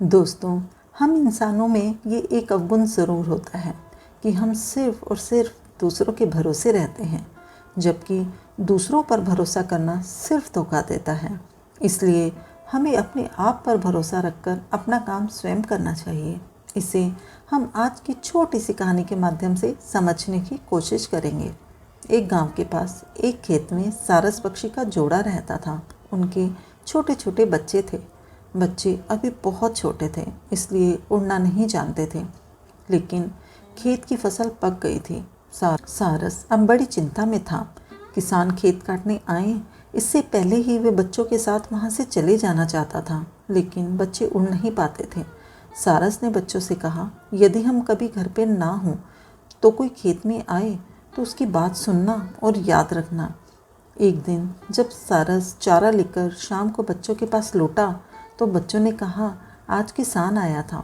दोस्तों, हम इंसानों में ये एक अवगुण ज़रूर होता है कि हम सिर्फ़ और सिर्फ दूसरों के भरोसे रहते हैं, जबकि दूसरों पर भरोसा करना सिर्फ धोखा देता है। इसलिए हमें अपने आप पर भरोसा रखकर अपना काम स्वयं करना चाहिए। इसे हम आज की छोटी सी कहानी के माध्यम से समझने की कोशिश करेंगे। एक गांव के पास एक खेत में सारस पक्षी का जोड़ा रहता था। उनके छोटे छोटे बच्चे थे। बच्चे अभी बहुत छोटे थे, इसलिए उड़ना नहीं जानते थे। लेकिन खेत की फसल पक गई थी। सारस अब बड़ी चिंता में था। किसान खेत काटने आए, इससे पहले ही वे बच्चों के साथ वहाँ से चले जाना चाहता था, लेकिन बच्चे उड़ नहीं पाते थे। सारस ने बच्चों से कहा, यदि हम कभी घर पे ना हों तो कोई खेत में आए तो उसकी बात सुनना और याद रखना। एक दिन जब सारस चारा लेकर शाम को बच्चों के पास लौटा तो बच्चों ने कहा, आज किसान आया था।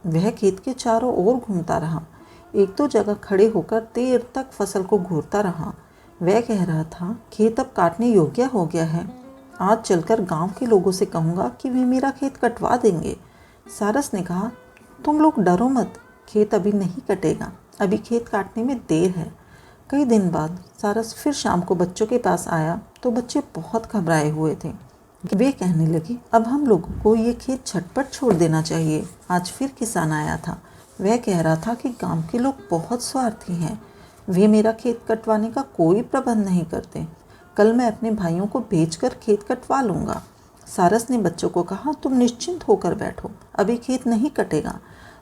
वह खेत के चारों ओर घूमता रहा। एक दो जगह खड़े होकर देर तक फसल को घूरता रहा। वह कह रहा था, खेत अब काटने योग्य हो गया है। आज चलकर गांव के लोगों से कहूँगा कि वे मेरा खेत कटवा देंगे। सारस ने कहा, तुम लोग डरो मत, खेत अभी नहीं कटेगा, अभी खेत काटने में देर है। कई दिन बाद सारस फिर शाम को बच्चों के पास आया तो बच्चे बहुत घबराए हुए थे। वे कहने लगे, अब हम लोगों को ये खेत झटपट छोड़ देना चाहिए। आज फिर किसान आया था। वह कह रहा था कि गांव के लोग बहुत स्वार्थी हैं। वे मेरा खेत कटवाने का कोई प्रबंध नहीं करते। कल मैं अपने भाइयों को भेजकर खेत कटवा लूँगा। सारस ने बच्चों को कहा, तुम निश्चिंत होकर बैठो, अभी खेत नहीं कटेगा।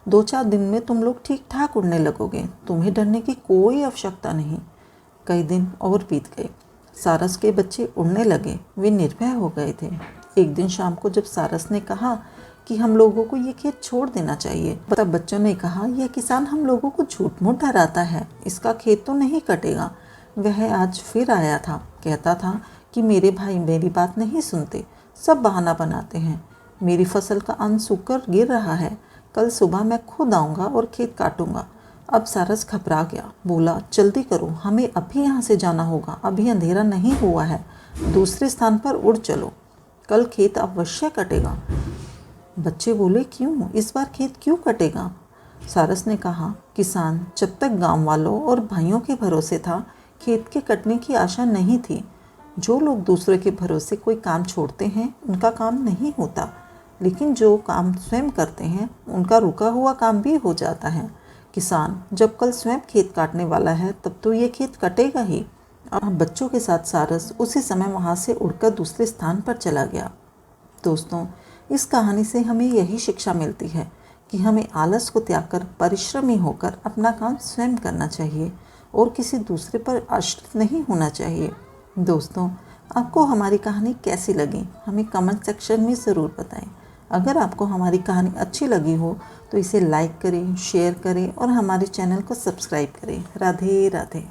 2-4 दिन में तुम लोग ठीक ठाक उड़ने लगोगे। तुम्हें डरने की कोई आवश्यकता नहीं। कई दिन और बीत गए। सारस के बच्चे उड़ने लगे। वे निर्भय हो गए थे। एक दिन शाम को जब सारस ने कहा कि हम लोगों को ये खेत छोड़ देना चाहिए, तब बच्चों ने कहा, यह किसान हम लोगों को झूठ मूठ डराता है, इसका खेत तो नहीं कटेगा। वह आज फिर आया था। कहता था कि मेरे भाई मेरी बात नहीं सुनते, सब बहाना बनाते हैं। मेरी फसल का अन्न सूखकर गिर रहा है। कल सुबह मैं खुद आऊँगा और खेत काटूंगा। अब सारस घबरा गया। बोला, जल्दी करो, हमें अभी यहाँ से जाना होगा, अभी अंधेरा नहीं हुआ है। दूसरे स्थान पर उड़ चलो, कल खेत अवश्य कटेगा। बच्चे बोले, क्यों, इस बार खेत क्यों कटेगा? सारस ने कहा, किसान जब तक गांव वालों और भाइयों के भरोसे था, खेत के कटने की आशा नहीं थी। जो लोग दूसरे के भरोसे कोई काम छोड़ते हैं, उनका काम नहीं होता, लेकिन जो काम स्वयं करते हैं, उनका रुका हुआ काम भी हो जाता है। किसान जब कल स्वयं खेत काटने वाला है, तब तो ये खेत कटेगा ही। अब बच्चों के साथ सारस उसी समय वहाँ से उड़कर दूसरे स्थान पर चला गया। दोस्तों, इस कहानी से हमें यही शिक्षा मिलती है कि हमें आलस को त्याग कर परिश्रमी होकर अपना काम स्वयं करना चाहिए और किसी दूसरे पर आश्रित नहीं होना चाहिए। दोस्तों, आपको हमारी कहानी कैसी लगी, हमें कमेंट सेक्शन में ज़रूर बताएं। अगर आपको हमारी कहानी अच्छी लगी हो तो इसे लाइक करें, शेयर करें और हमारे चैनल को सब्सक्राइब करें। राधे राधे।